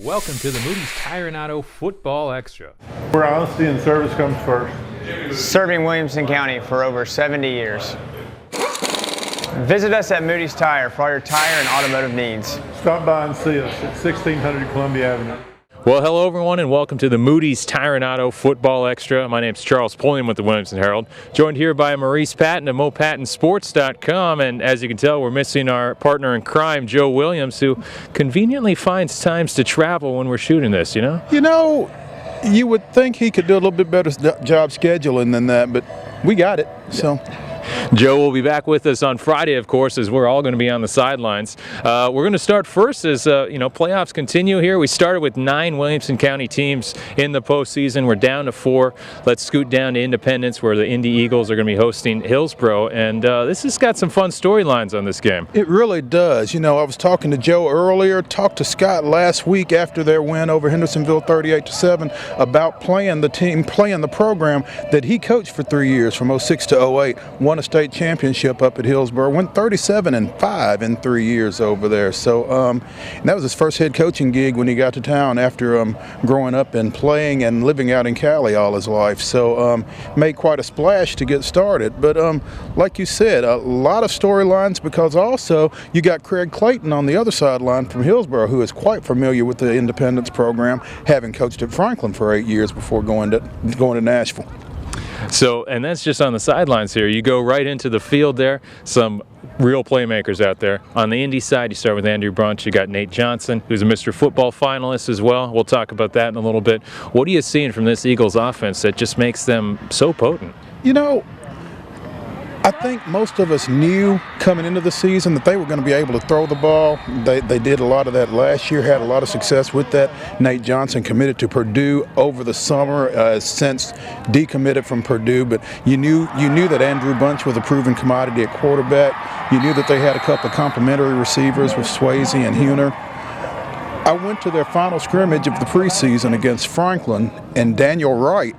Welcome to the Moody's Tire and Auto Football Extra. Where honesty and service comes first. Serving Williamson County for over 70 years. Visit us at Moody's Tire for all your tire and automotive needs. Stop by and see us at 1600 Columbia Avenue. Well, hello everyone, and welcome to the Moody's Tire and Auto Football Extra. My name is Charles Pulliam with the Williamson Herald, joined here by Maurice Patton of MoPattonSports.com, and as you can tell, we're missing our partner in crime, Joe Williams, who conveniently finds times to travel when we're shooting this, you know? You know, you would think he could do a little bit better job scheduling than that, but we got it, so. Joe will be back with us on Friday, of course, as we're all going to be on the sidelines. We're going to start first as, playoffs continue here. We started with 9 Williamson County teams in the postseason. We're down to 4. Let's scoot down to Independence, where the Indy Eagles are going to be hosting Hillsboro. And this has got some fun storylines on this game. It really does. You know, I was talking to Joe earlier, talked to Scott last week after their win over Hendersonville 38-7 about playing the program that he coached for 3 years from 06 to 08. Won a state championship up at Hillsboro, went 37-5 in 3 years over there. So that was his first head coaching gig when he got to town after growing up and playing and living out in Cali all his life. So made quite a splash to get started. But like you said, a lot of storylines, because also you got Craig Clayton on the other sideline from Hillsboro, who is quite familiar with the Independence program, having coached at Franklin for 8 years before going to Nashville. So, and that's just on the sidelines here. You go right into the field there, some real playmakers out there. On the Indy side, you start with Andrew Brunch. You got Nate Johnson, who's a Mr. Football finalist as well. We'll talk about that in a little bit. What are you seeing from this Eagles offense that just makes them so potent? You know, I think most of us knew coming into the season that they were going to be able to throw the ball. They did a lot of that last year, had a lot of success with that. Nate Johnson committed to Purdue over the summer, since decommitted from Purdue, but you knew that Andrew Bunch was a proven commodity at quarterback. You knew that they had a couple of complimentary receivers with Swayze and Huner. I went to their final scrimmage of the preseason against Franklin, and Daniel Wright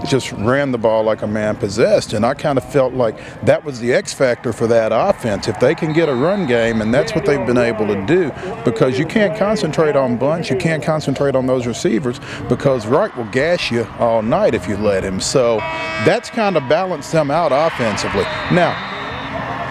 just ran the ball like a man possessed, and I kind of felt like that was the X factor for that offense. If they can get a run game, and that's what they've been able to do, because you can't concentrate on Bunch, you can't concentrate on those receivers, because Wright will gas you all night if you let him. So that's kind of balanced them out offensively. Now,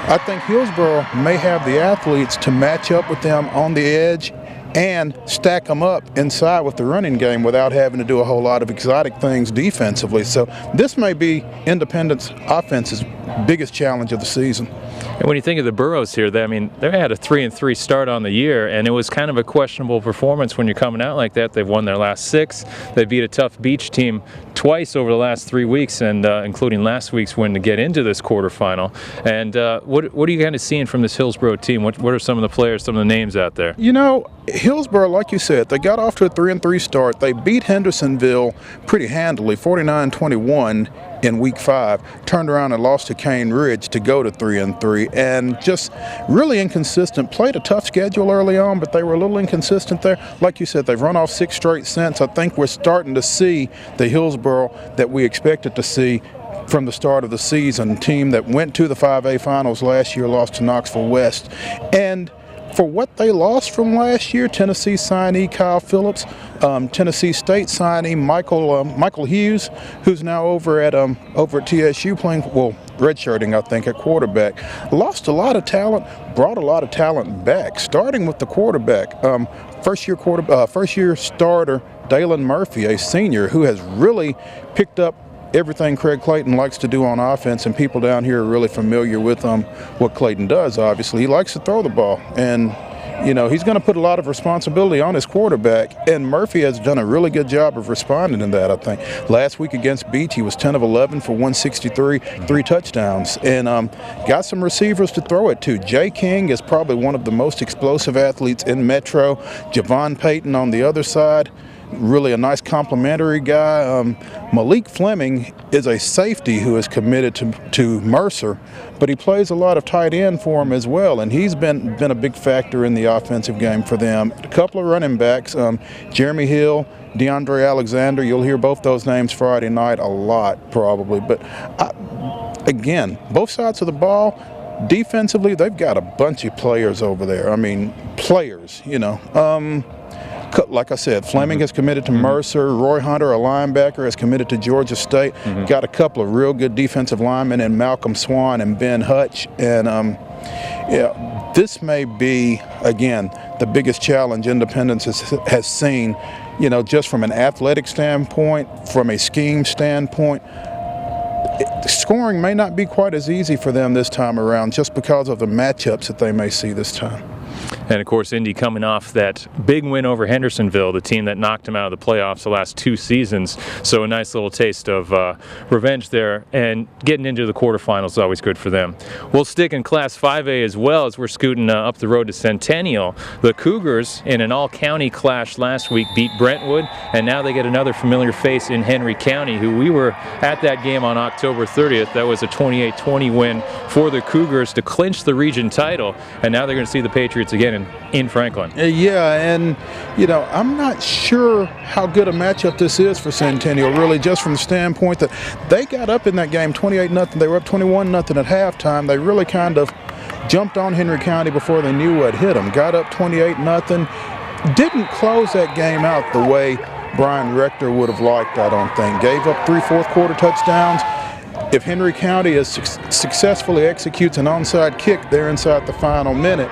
I think Hillsboro may have the athletes to match up with them on the edge and stack them up inside with the running game without having to do a whole lot of exotic things defensively. So this may be Independence offense's biggest challenge of the season. And when you think of the Burros here, they had a 3-3 start on the year, and it was kind of a questionable performance when you're coming out like that. They've won their last 6. They beat a tough Beach team twice over the last 3 weeks, and including last week's win to get into this quarterfinal. And what are you kind of seeing from this Hillsboro team? What are some of the players, some of the names out there? You know, Hillsboro, like you said, they got off to a 3-3 start. They beat Hendersonville pretty handily, 49-21 in week 5, turned around and lost to Cane Ridge to go to 3-3, and just really inconsistent. Played a tough schedule early on, but they were a little inconsistent there. Like you said, they've run off 6 straight since. I think we're starting to see the Hillsboro that we expected to see from the start of the season. Team that went to the 5A finals last year, lost to Knoxville West. And for what they lost from last year, Tennessee signee Kyle Phillips, Tennessee State signee Michael Hughes, who's now over at TSU playing, redshirting, I think, at quarterback. Lost a lot of talent, brought a lot of talent back, starting with the quarterback. First year starter Dalen Murphy, a senior, who has really picked up everything Craig Clayton likes to do on offense, and people down here are really familiar with what Clayton does. Obviously, he likes to throw the ball, and you know, he's going to put a lot of responsibility on his quarterback, and Murphy has done a really good job of responding to that, I think. Last week against Beach, he was 10 of 11 for 163, 3 touchdowns, and got some receivers to throw it to. Jay King is probably one of the most explosive athletes in Metro. Javon Payton on the other side, really a nice complimentary guy. Malik Fleming is a safety who is committed to Mercer, but he plays a lot of tight end for him as well, and he's been a big factor in the offensive game for them. A couple of running backs, Jeremy Hill, DeAndre Alexander. You'll hear both those names Friday night a lot probably, but again, both sides of the ball, defensively, they've got a bunch of players over there. I mean, players, you know. Like I said, Fleming has committed to Mercer. Roy Hunter, a linebacker, has committed to Georgia State. Got a couple of real good defensive linemen in Malcolm Swan and Ben Hutch. And yeah, this may be, again, the biggest challenge Independence has seen, you know, just from an athletic standpoint, from a scheme standpoint. Scoring may not be quite as easy for them this time around just because of the matchups that they may see this time. And of course, Indy coming off that big win over Hendersonville, the team that knocked them out of the playoffs the last 2 seasons. So a nice little taste of revenge there, and getting into the quarterfinals is always good for them. We'll stick in Class 5A as well as we're scooting up the road to Centennial. The Cougars, in an all-county clash last week, beat Brentwood, and now they get another familiar face in Henry County, who we were at that game on October 30th. That was a 28-20 win for the Cougars to clinch the region title, and now they're going to see the Patriots again in Franklin. Yeah, and you know, I'm not sure how good a matchup this is for Centennial, really, just from the standpoint that they got up in that game 28-0. They were up 21-0 at halftime. They really kind of jumped on Henry County before they knew what hit them. Got up 28-0. Didn't close that game out the way Brian Rector would have liked, I don't think. Gave up 3 fourth-quarter touchdowns. If Henry County successfully executes an onside kick there inside the final minute,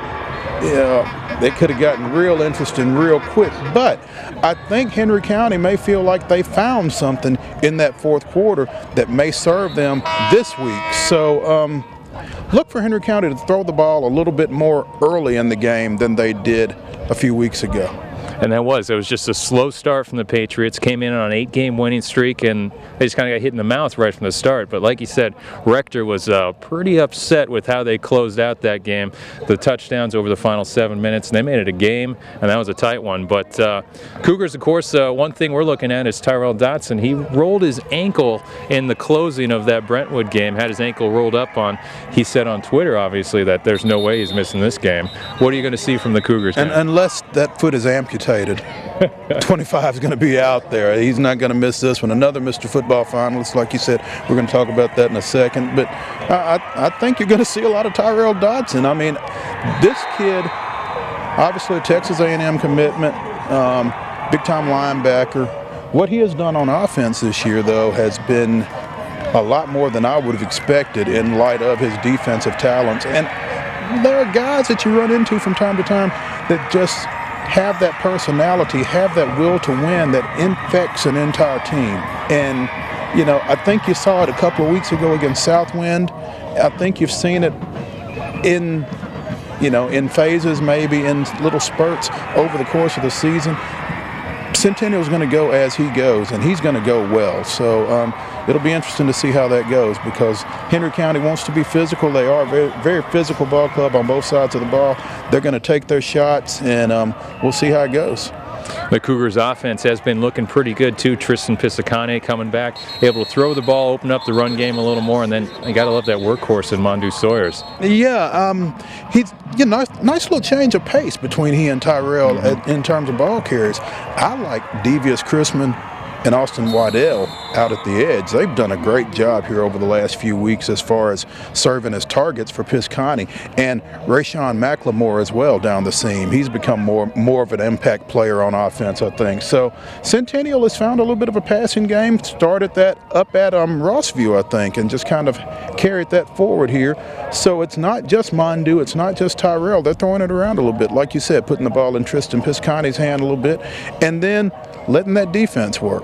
yeah, they could have gotten real interesting real quick. But I think Henry County may feel like they found something in that fourth quarter that may serve them this week. So look for Henry County to throw the ball a little bit more early in the game than they did a few weeks ago. And it was just a slow start from the Patriots. Came in on an 8-game winning streak, and they just kind of got hit in the mouth right from the start. But like you said, Rector was pretty upset with how they closed out that game. The touchdowns over the final 7 minutes, and they made it a game, and that was a tight one. But Cougars, of course, one thing we're looking at is Tyrell Dotson. He rolled his ankle in the closing of that Brentwood game, had his ankle rolled up on. He said on Twitter, obviously, that there's no way he's missing this game. What are you going to see from the Cougars now? Unless that foot is amputated. 25 is going to be out there. He's not going to miss this one. Another Mr. Football finalist, like you said. We're going to talk about that in a second. But I think you're going to see a lot of Tyrell Dodson. I mean, this kid, obviously a Texas A&M commitment, big-time linebacker. What he has done on offense this year, though, has been a lot more than I would have expected in light of his defensive talents. And there are guys that you run into from time to time that just have that personality, have that will to win that infects an entire team. And, you know, I think you saw it a couple of weeks ago against Southwind. I think you've seen it in, you know, in phases, maybe in little spurts over the course of the season. Centennial's going to go as he goes, and he's going to go well. So it'll be interesting to see how that goes, because Henry County wants to be physical. They are a very, very physical ball club on both sides of the ball. They're going to take their shots, and we'll see how it goes. The Cougars' offense has been looking pretty good too. Tristan Pisacane coming back, able to throw the ball, open up the run game a little more, and then you got to love that workhorse in Mondu Sawyers. Yeah, he's nice little change of pace between he and Tyrell in terms of ball carries. I like Devious Chrisman and Austin Waddell out at the edge. They've done a great job here over the last few weeks as far as serving as targets for Piscani, and Rayshawn McLemore as well down the seam. He's become more of an impact player on offense, I think. So Centennial has found a little bit of a passing game, started that up at Rossview, I think, and just kind of carried that forward here. So it's not just Mondu, it's not just Tyrell. They're throwing it around a little bit, like you said, putting the ball in Tristan Piscani's hand a little bit, and then letting that defense work.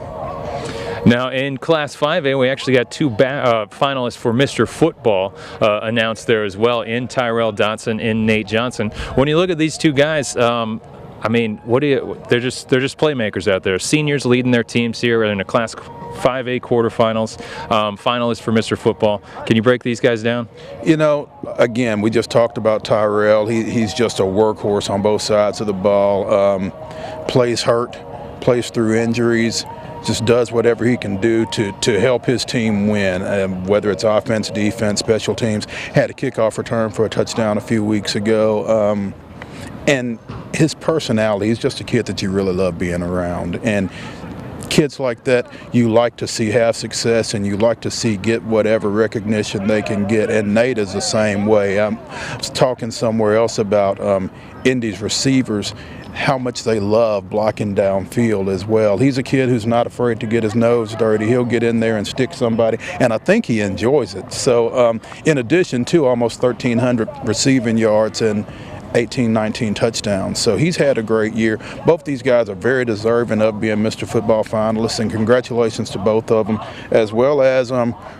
Now in Class 5A, we actually got 2 finalists for Mr. Football announced there as well, in Tyrell Dotson, in Nate Johnson. When you look at these 2 guys, I mean, they're just playmakers out there. Seniors leading their teams here in a Class 5A quarterfinals. Finalists for Mr. Football. Can you break these guys down? You know, again, we just talked about Tyrell. He's just a workhorse on both sides of the ball. Plays hurt, plays through injuries, just does whatever he can do to help his team win, whether it's offense, defense, special teams. Had a kickoff return for a touchdown a few weeks ago. And his personality, he's just a kid that you really love being around. And kids like that you like to see have success, and you like to see get whatever recognition they can get. And Nate is the same way. I was talking somewhere else about Indy's receivers, how much they love blocking downfield as well. He's a kid who's not afraid to get his nose dirty. He'll get in there and stick somebody, and I think he enjoys it. So in addition to almost 1,300 receiving yards and 19 touchdowns. So he's had a great year. Both these guys are very deserving of being Mr. Football finalists, and congratulations to both of them, as well as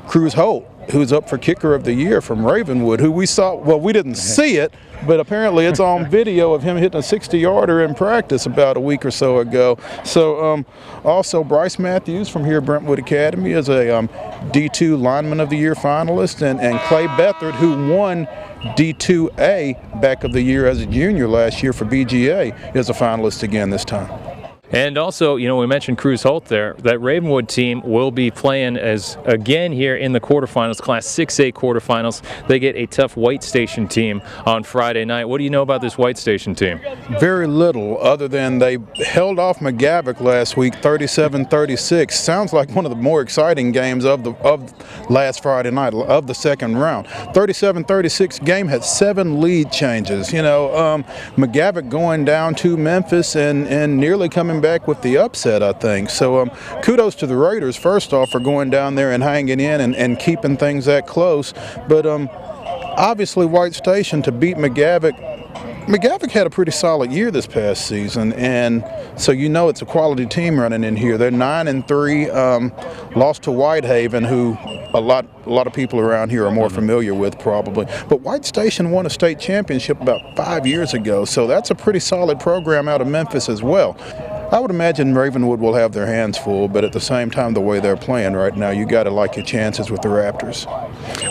Cruz Holt, who's up for Kicker of the Year from Ravenwood, who we saw, well, we didn't see it, but apparently it's on video of him hitting a 60-yarder in practice about a week or so ago. So also Bryce Matthews from here at Brentwood Academy is a D2 Lineman of the Year finalist, and Clay Beathard, who won D2A Back of the Year as a junior last year for BGA, is a finalist again this time. And also, you know, we mentioned Cruz Holt there. That Ravenwood team will be playing as again here in the quarterfinals, Class 6A quarterfinals. They get a tough White Station team on Friday night. What do you know about this White Station team? Very little, other than they held off McGavock last week, 37-36. Sounds like one of the more exciting games of last Friday night, of the second round. 37-36 game had 7 lead changes. You know, McGavock going down to Memphis and nearly coming back with the upset, I think. So kudos to the Raiders, first off, for going down there and hanging in and keeping things that close. But obviously White Station to beat McGavock. McGavock had a pretty solid year this past season, and so you know it's a quality team running in here. They're 9-3, lost to Whitehaven, who a lot of people around here are more familiar with probably. But White Station won a state championship about 5 years ago, so that's a pretty solid program out of Memphis as well. I would imagine Ravenwood will have their hands full, but at the same time, the way they're playing right now, you got to like your chances with the Raptors.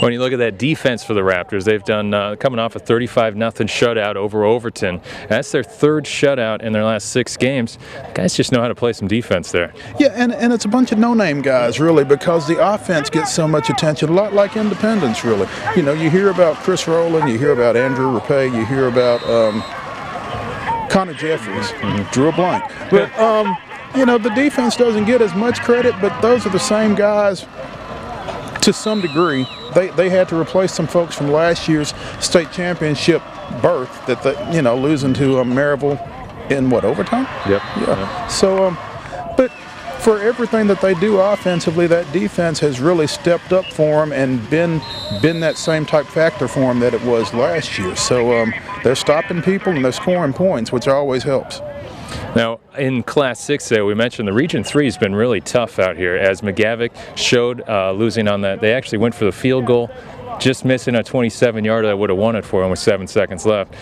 When you look at that defense for the Raptors, they've done coming off a 35-0 shutout over Overton. That's their 3rd shutout in their last 6 games. The guys just know how to play some defense there. Yeah, and it's a bunch of no-name guys, really, because the offense gets so much attention, a lot like Independence, really. You know, you hear about Chris Rowland, you hear about Andrew Rapay, you hear about Connor Jeffries, drew a blank. But, you know, the defense doesn't get as much credit, but those are the same guys to some degree. They had to replace some folks from last year's state championship berth that, you know, losing to Maryville in, what, overtime? Yep. Yeah. So, but for everything that they do offensively, that defense has really stepped up for them and been that same type factor for them that it was last year. So they're stopping people and they're scoring points, which always helps. Now, in Class 6A, we mentioned the Region 3 has been really tough out here, as McGavock showed losing on that. They actually went for the field goal, just missing a 27-yarder that would have won it for them with 7 seconds left.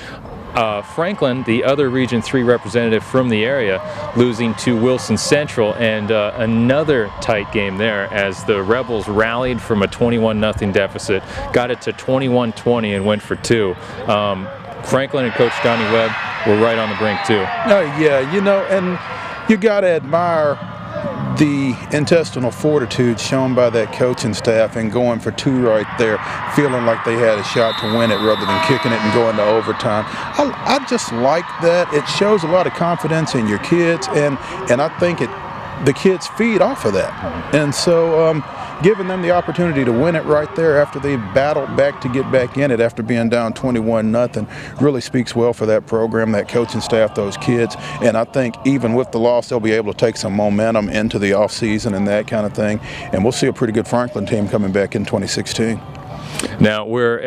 Franklin, the other Region 3 representative from the area, losing to Wilson Central, and another tight game there as the Rebels rallied from a 21-0 deficit, got it to 21-20 and went for 2. Franklin and Coach Donnie Webb were right on the brink too. Yeah, you know, and you got to admire the intestinal fortitude shown by that coaching staff and going for 2 right there, feeling like they had a shot to win it rather than kicking it and going to overtime. I just like that. It shows a lot of confidence in your kids, and I think the kids feed off of that. And so giving them the opportunity to win it right there after they battled back to get back in it after being down 21-0 really speaks well for that program, that coaching staff, those kids. And I think even with the loss, they'll be able to take some momentum into the offseason and that kind of thing. And we'll see a pretty good Franklin team coming back in 2016. Now we're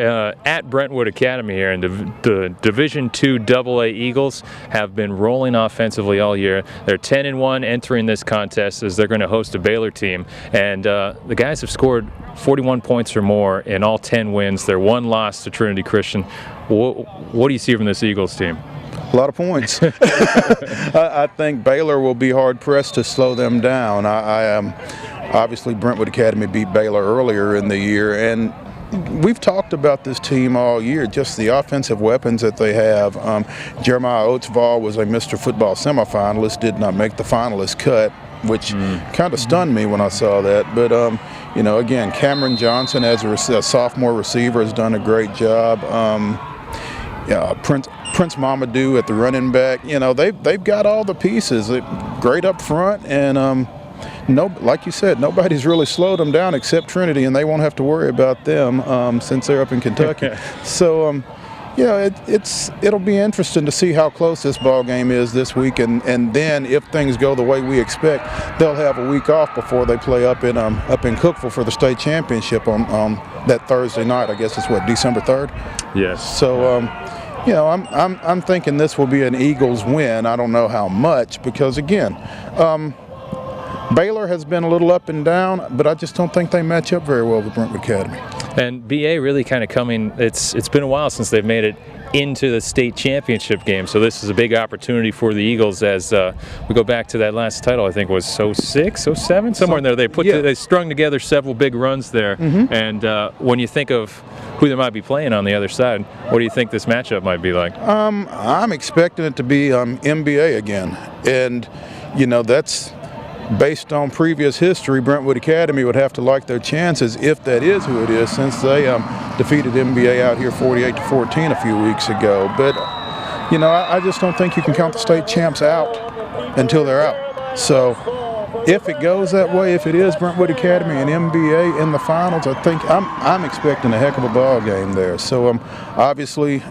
at Brentwood Academy here, and the Division II AA Eagles have been rolling offensively all year. They're 10-1 entering this contest as they're going to host a Baylor team, and the guys have scored 41 points or more in all 10 wins. They're 1 loss to Trinity Christian. What do you see from this Eagles team? A lot of points. I think Baylor will be hard-pressed to slow them down. Obviously, Brentwood Academy beat Baylor earlier in the year, and we've talked about this team all year, just the offensive weapons that they have. Jeremiah Oatsvall was a Mr. Football semifinalist, did not make the finalist cut, which kind of stunned me when I saw that. But, you know, again, Cameron Johnson as a sophomore receiver has done a great job. Prince Mamadou at the running back. You know, they've got all the pieces. Great up front, and like you said, nobody's really slowed them down except Trinity, and they won't have to worry about them since they're up in Kentucky. So, it'll be interesting to see how close this ball game is this week, and then if things go the way we expect, they'll have a week off before they play up in Cookeville for the state championship on that Thursday night. I guess it's December 3rd. Yes. So I'm thinking this will be an Eagles win. I don't know how much, because again, Baylor has been a little up and down, but I just don't think they match up very well with Brentwood Academy. And BA really kind of coming, it's been a while since they've made it into the state championship game, so this is a big opportunity for the Eagles as we go back to that last title. I think was 06, 07, somewhere in there. They strung together several big runs there, and when you think of who they might be playing on the other side, what do you think this matchup might be like? I'm expecting it to be MBA again, and that's based on previous history. Brentwood Academy would have to like their chances, if that is who it is, since they defeated MBA out here 48-14 a few weeks ago. But I just don't think you can count the state champs out until they're out. So if it goes that way, if it is Brentwood Academy and MBA in the finals, I think I'm expecting a heck of a ball game there. So obviously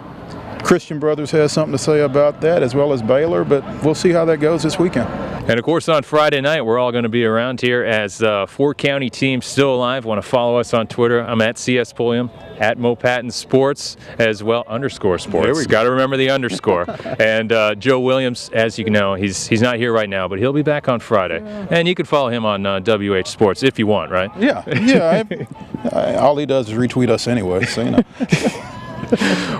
Christian Brothers has something to say about that, as well as Baylor, but we'll see how that goes this weekend. And of course on Friday night we're all going to be around here as 4 county teams still alive. Want to follow us on Twitter? I'm at CS Pulliam, at Mo Patton Sports, as well _sports. There we go. Got to remember the underscore. And Joe Williams, as you know, he's not here right now, but he'll be back on Friday. And you can follow him on WH Sports if you want, right? Yeah. All he does is retweet us anyway, so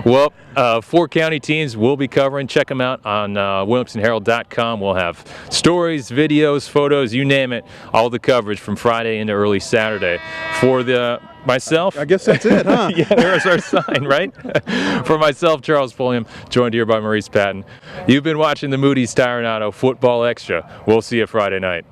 Well, 4 county teams we'll be covering. Check them out on WilliamsonHerald.com. We'll have stories, videos, photos, you name it, all the coverage from Friday into early Saturday. For myself, I guess that's it, huh? Yeah, there's our sign, right? For myself, Charles Pulliam, joined here by Maurice Patton. You've been watching the Moody's Tire and Auto Football Extra. We'll see you Friday night.